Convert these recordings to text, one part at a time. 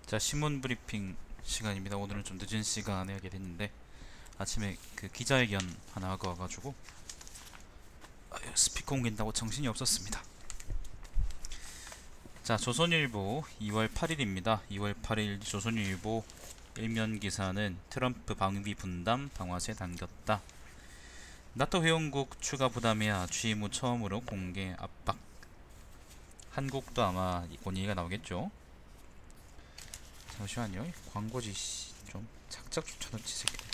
자, 신문 브리핑 시간입니다. 오늘은 좀 늦은 시간에 하게 됐는데 아침에 그 기자회견 하나 하고 와가지고 스피커 옮긴다고 정신이 없었습니다. 자, 조선일보 2월 8일입니다. 2월 8일 조선일보 일면 기사는 트럼프 방위 분담 방아쇠 당겼다. 나토 회원국 추가 부담이야 취임 후 처음으로 공개 압박. 한국도 아마 논의가 나오겠죠. 잠시만요. 광고지 좀 착착 쫓아놓지 새끼들.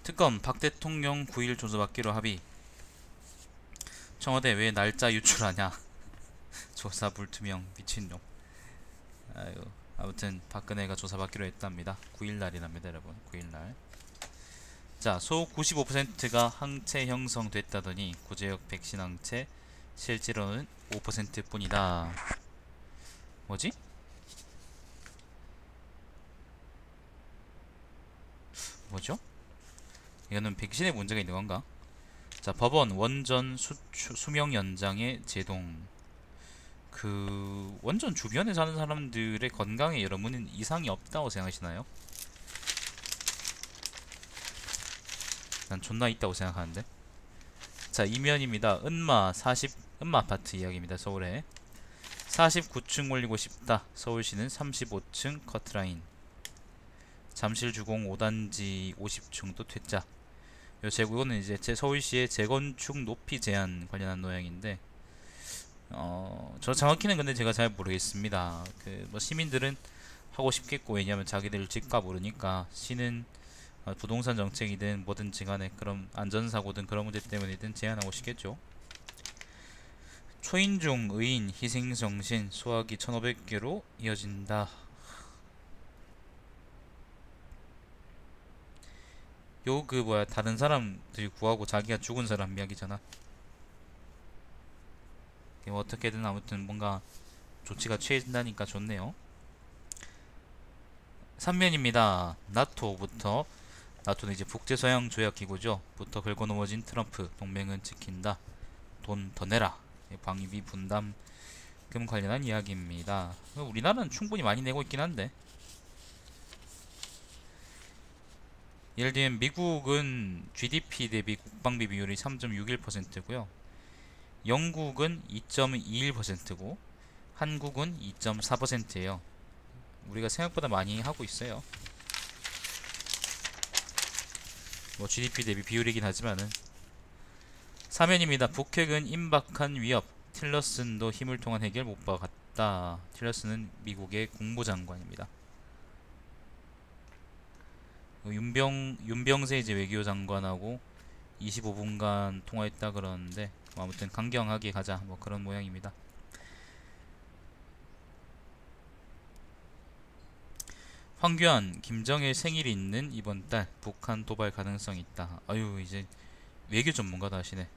특검 박 대통령 9일 조사받기로 합의. 청와대 왜 날짜 유출하냐. 조사 불투명 미친놈. 아유, 아무튼 박근혜가 조사받기로 했답니다. 9일 날이랍니다, 여러분. 9일 날. 자, 소 95%가 항체 형성됐다더니 구제역 백신 항체 실제로는 5% 뿐이다. 뭐지? 뭐죠? 이거는 백신에 문제가 있는 건가? 자, 법원 원전 수명 연장의 제동. 그 원전 주변에 사는 사람들의 건강에 여러분은 이상이 없다고 생각하시나요? 난 존나 있다고 생각하는데. 자, 이면입니다. 은마 아파트 이야기입니다. 서울에 49층 올리고 싶다. 서울시는 35층 커트라인. 잠실 주공 5단지 50층도 퇴짜. 이거는 이제 서울시의 재건축 높이 제한 관련한 노양인데, 저 정확히는 근데 제가 잘 모르겠습니다. 그 뭐 시민들은 하고 싶겠고, 왜냐하면 자기들 집값 오르니까 시는 부동산 정책이든 뭐든지 간에 그런 안전사고든 그런 문제 때문이든 제한하고 싶겠죠. 초인종 의인 희생정신 소화기 1500개로 이어진다. 요 그 뭐야 다른 사람들이 구하고 자기가 죽은 사람 이야기잖아. 어떻게든 아무튼 뭔가 조치가 취해진다니까 좋네요. 3면입니다. 나토는 이제 북대서양 조약 기구죠. 부터 긁고 넘어진 트럼프 동맹은 지킨다. 돈 더 내라. 방위비 분담금 관련한 이야기입니다. 우리나라는 충분히 많이 내고 있긴 한데, 예를 들면 미국은 GDP 대비 국방비 비율이 3.61%고요. 영국은 2.21%고 한국은 2.4%예요. 우리가 생각보다 많이 하고 있어요. 뭐 GDP 대비 비율이긴 하지만은. 사면입니다. 북핵은 임박한 위협. 틸러슨도 힘을 통한 해결 못 봐갔다. 틸러슨은 미국의 국무장관입니다. 윤병세 이제 외교장관하고 25분간 통화했다 그러는데, 뭐 아무튼 강경하게 가자 뭐 그런 모양입니다. 황교안, 김정일 생일이 있는 이번 달 북한 도발 가능성 있다. 아유, 이제 외교 전문가도 하시네.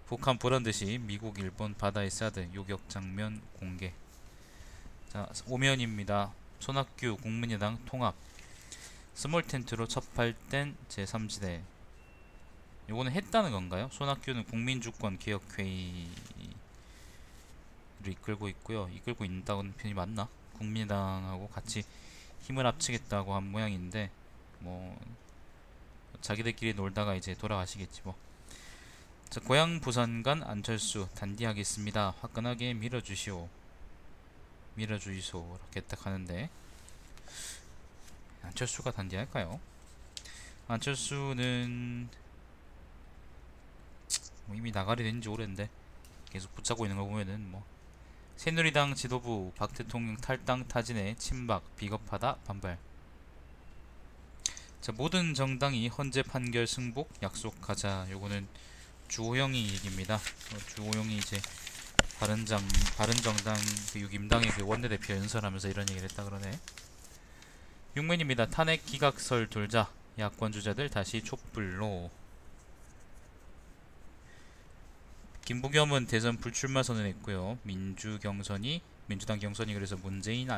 북한 보란듯이 미국, 일본 바다의 사드 요격 장면 공개. 자, 오면입니다. 손학규 국민의당 통합. 스몰 텐트로 첩팔된 제3지대. 요거는 했다는 건가요? 손학규는 국민주권 개혁회의를 이끌고 있고요. 이끌고 있다는 편이 맞나? 국민당하고 같이 힘을 합치겠다고 한 모양인데, 뭐 자기들끼리 놀다가 이제 돌아가시겠지 뭐. 자, 고향 부산 간 안철수 단디하겠습니다. 화끈하게 밀어주시오. 이렇게 딱 하는데, 안철수가 단디할까요? 안철수는 뭐 이미 나가리 된지 오랜데 계속 붙잡고 있는 거 보면은 뭐. 새누리당 지도부 박 대통령 탈당 타진에 친박 비겁하다 반발. 자, 모든 정당이 헌재 판결 승복 약속하자. 요거는 주호영이 얘기입니다. 주호영이 이제 바른정당 그 6임당의 그 원내대표 연설하면서 이런 얘기를 했다 그러네. 6면입니다. 탄핵 기각설 돌자. 야권 주자들 다시 촛불로. 김부겸은 대선 불출마 선언했고요. 민주당 경선이 그래서 문재인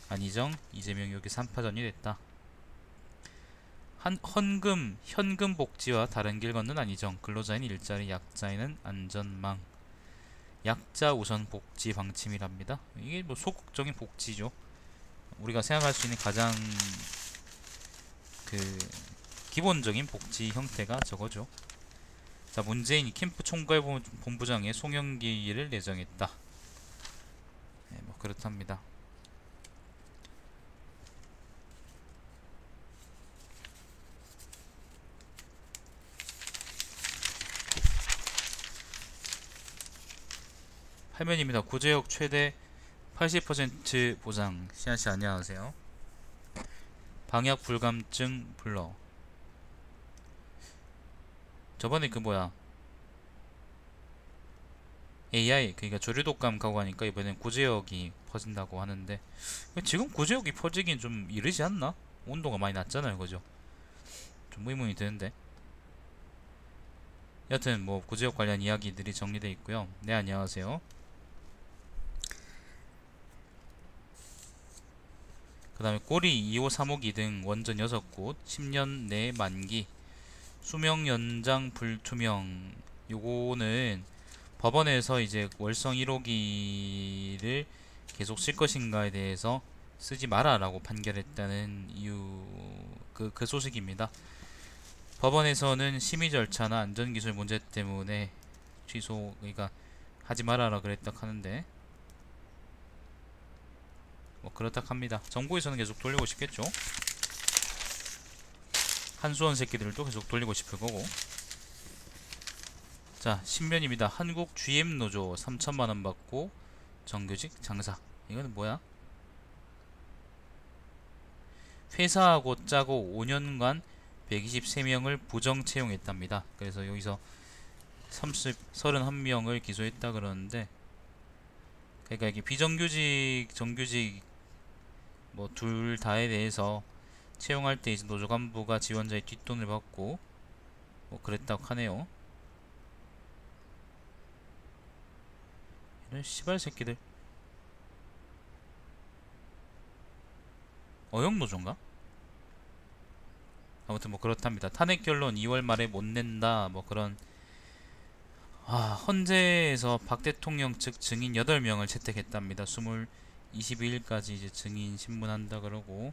안희정 이재명 여기 3파전이 됐다. 현금 복지와 다른 길 걷는 안희정. 근로자인 일자리, 약자에는 안전망. 약자 우선 복지 방침이랍니다. 이게 뭐 소극적인 복지죠. 우리가 생각할 수 있는 가장 그 기본적인 복지 형태가 저거죠. 자, 문재인이 캠프 총괄본부장에 송영기를 내정했다. 네, 뭐 그렇답니다. 화면입니다. 구제역 최대 80% 보장. 시안씨 안녕하세요. 방역 불감증 불러. 저번에 그 뭐야 AI 그러니까 조류독감 가고 하니까 이번엔 구제역이 퍼진다고 하는데 지금 구제역이 퍼지긴 좀 이르지 않나? 온도가 많이 낮잖아요, 그죠? 좀 의문이 드는데. 여튼 뭐 구제역 관련 이야기들이 정리되어 있고요. 네, 안녕하세요. 그 다음에 꼬리 2호 3호기 등 원전 6곳 10년 내 만기 수명 연장 불투명. 요거는 법원에서 이제 월성 1호기를 계속 쓸 것인가에 대해서 쓰지 마라 라고 판결했다는 이유 그 소식입니다. 법원에서는 심의 절차나 안전기술 문제 때문에 취소, 그러니까 하지 말아라 그랬다 하는데 뭐 그렇다 합니다. 정부에서는 계속 돌리고 싶겠죠. 한수원 새끼들도 계속 돌리고 싶을 거고. 자, 신면입니다. 한국 GM노조 3천만원 받고 정규직 장사. 이거는 뭐야? 회사하고 짜고 5년간 123명을 부정 채용했답니다. 그래서 여기서 31명을 기소했다 그러는데, 그러니까 이게 비정규직, 정규직 뭐 둘 다에 대해서 채용할 때 이제 노조 간부가 지원자의 뒷돈을 받고 뭐 그랬다고 하네요. 이런 씨발 새끼들. 어영노조인가? 아무튼 뭐 그렇답니다. 탄핵 결론 2월 말에 못 낸다 뭐 그런. 헌재에서 박 대통령 측 증인 8명을 채택했답니다. 22일까지 이제 증인 신문한다 그러고.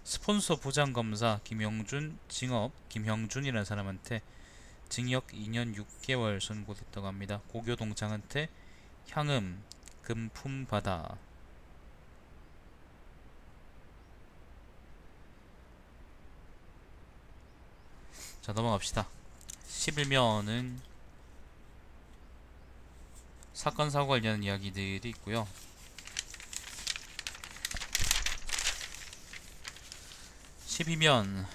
스폰서 부장검사 김영준 징업. 김형준이라는 사람한테 징역 2년 6개월 선고됐다고 합니다. 고교 동창한테 향음 금품 받아. 자, 넘어갑시다. 11면은 사건 사고 관련 이야기들이 있고요. 12면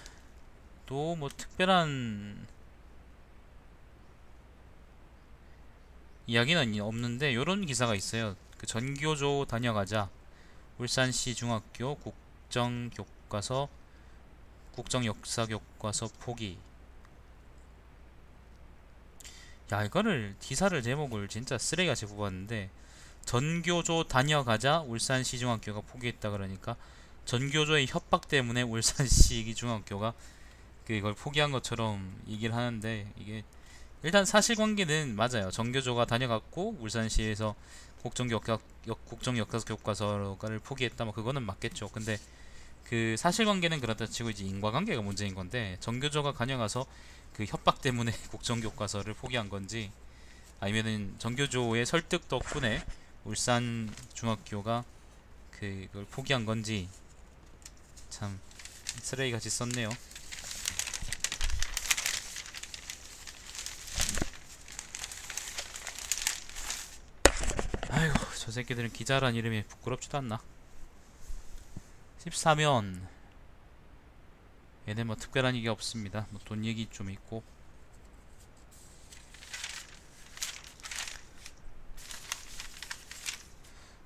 또 뭐 특별한 이야기는 없는데 요런 기사가 있어요. 그 전교조 다녀가자. 울산시 중학교 국정역사교과서 포기. 야, 이거를 기사를 제목을 진짜 쓰레기같이 뽑았는데 전교조 다녀가자 울산시 중학교가 포기했다 그러니까 전교조의 협박 때문에 울산시 중학교가 이걸 포기한 것처럼 얘기를 하는데, 이게 일단 사실관계는 맞아요. 전교조가 다녀갔고 울산시에서 국정역사 교과서를 포기했다 뭐 그거는 맞겠죠. 근데 그 사실관계는 그렇다 치고 이제 인과관계가 문제인 건데, 전교조가 다녀가서 그 협박 때문에 국정교과서를 포기한 건지 아니면은 전교조의 설득 덕분에 울산 중학교가 그걸 포기한 건지 참 쓰레기같이 썼네요. 아이고, 저 새끼들은 기자란 이름이 부끄럽지도 않나. 14면 얘네 뭐 특별한 얘기 없습니다. 뭐 돈 얘기 좀 있고.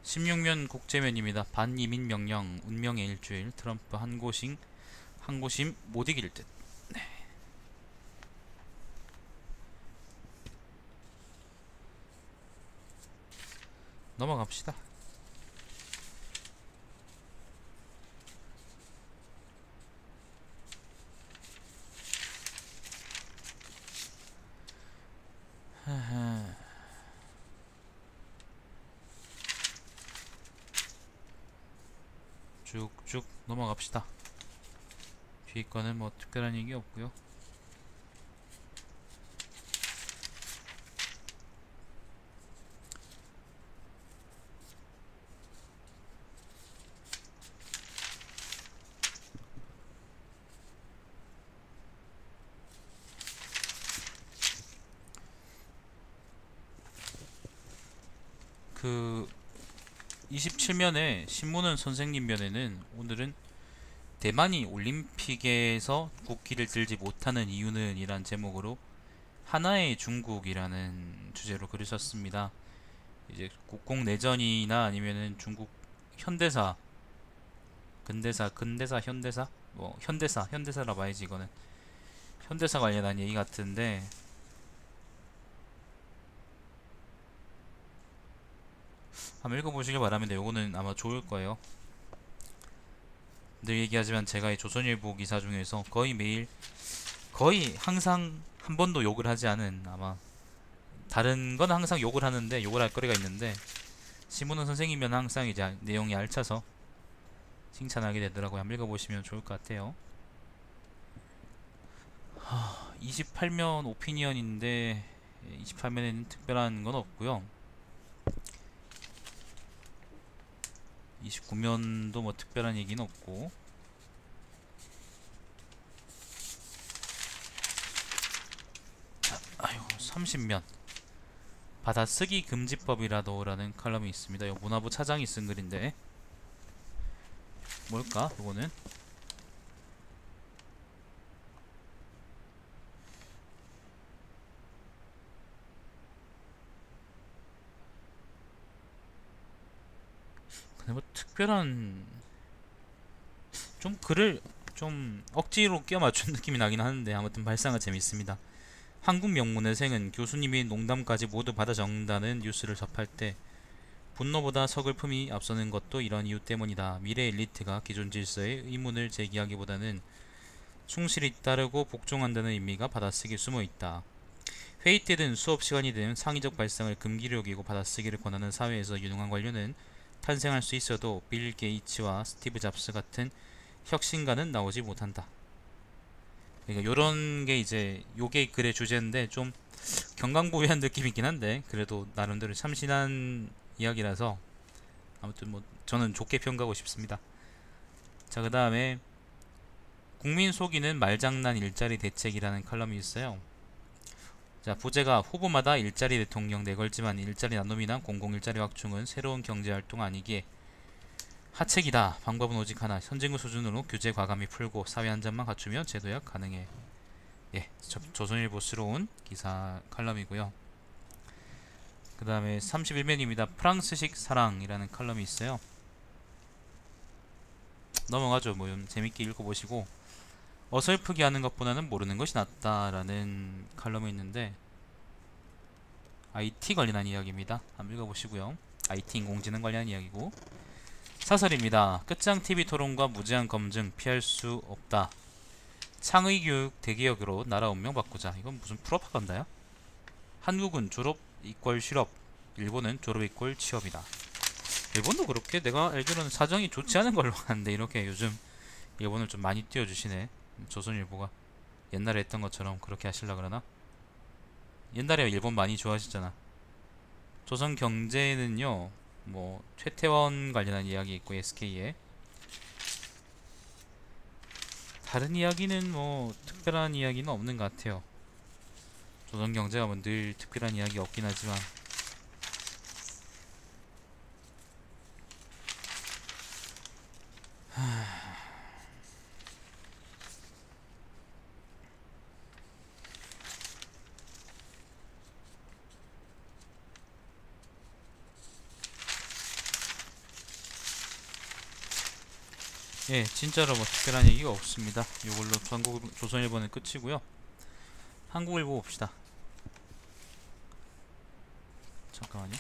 16면 국제면입니다. 반이민 명령 운명의 일주일. 트럼프 한고심 못 이길 듯. 네. 넘어갑시다. 쭉쭉 넘어갑시다. 뒤에 거는 뭐 특별한 얘기 없고요. 그 27면에 신문은 선생님 면에는 오늘은 대만이 올림픽에서 국기를 들지 못하는 이유는 이란 제목으로 하나의 중국이라는 주제로 글을 썼습니다. 이제 국공내전이나 아니면은 중국 현대사, 근대사, 현대사, 뭐 현대사라 봐야지. 이거는 현대사 관련한 얘기 같은데, 한번 읽어보시길 바랍니다. 요거는 아마 좋을 거예요. 늘 얘기하지만 제가 이 조선일보 기사 중에서 거의 항상 한 번도 욕을 하지 않은, 아마 다른 건 항상 욕을 하는데 욕을 할 거리가 있는데, 신문은 선생님이면 항상 이제 내용이 알차서 칭찬하게 되더라고요. 한번 읽어보시면 좋을 것 같아요. 28면 오피니언인데 28면에는 특별한 건 없고요. 29면도 뭐 특별한 얘기는 없고, 아유, 30면 받아쓰기 금지법이라도라는 칼럼이 있습니다. 요 문화부 차장이 쓴 글인데 뭘까? 요거는 근데 뭐 특별한, 좀 글을 좀 억지로 끼워 맞춘 느낌이 나긴 하는데 아무튼 발상은 재밌습니다. 한국 명문회생은 교수님이 농담까지 모두 받아 적는다는 뉴스를 접할 때 분노보다 서글픔이 앞서는 것도 이런 이유 때문이다. 미래 엘리트가 기존 질서에 의문을 제기하기보다는 충실히 따르고 복종한다는 의미가 받아쓰기에 숨어있다. 회의 때든 수업 시간이든 상의적 발상을 금기로 여기고 받아쓰기를 권하는 사회에서 유능한 관료는 탄생할 수 있어도 빌 게이츠와 스티브 잡스 같은 혁신가는 나오지 못한다. 그러니까 요런 게 이제 요게 글의 주제인데 좀 경강부회한 느낌이긴 한데 그래도 나름대로 참신한 이야기라서 아무튼 뭐 저는 좋게 평가하고 싶습니다. 자, 그 다음에 국민 속이는 말장난 일자리 대책이라는 칼럼이 있어요. 자, 부제가 후보마다 일자리 대통령 내걸지만 일자리 나눔이나 공공일자리 확충은 새로운 경제활동 아니기에 하책이다. 방법은 오직 하나. 선진국 수준으로 규제 과감히 풀고 사회 안전만 갖추면 제도약 가능해. 예, 조선일보스러운 기사 칼럼이고요. 그 다음에 31면입니다. 프랑스식 사랑이라는 칼럼이 있어요. 넘어가죠. 뭐 재밌게 읽어보시고, 어설프게 하는 것보다는 모르는 것이 낫다라는 칼럼이 있는데 IT 관련한 이야기입니다. 한번 읽어보시고요. IT 인공지능 관련한 이야기고, 사설입니다. 끝장 TV 토론과 무제한 검증 피할 수 없다. 창의교육 대개혁으로 나라 운명 바꾸자. 이건 무슨 프로파간다야? 한국은 졸업 이퀄 실업, 일본은 졸업 이퀄 취업이다. 일본도 그렇게 내가 알기로는 사정이 좋지 않은 걸로 아는데 이렇게 요즘 일본을 좀 많이 띄워주시네. 조선일보가 옛날에 했던 것처럼 그렇게 하실라 그러나? 옛날에 일본 많이 좋아하셨잖아. 조선경제는요, 뭐 최태원 관련한 이야기 있고 SK에 다른 이야기는 뭐 특별한 이야기는 없는 것 같아요. 조선경제가 뭐 늘 특별한 이야기 없긴 하지만 예, 진짜로 뭐 특별한 얘기가 없습니다. 이걸로 조선일보는 끝이고요. 한국일보 봅시다. 잠깐만요.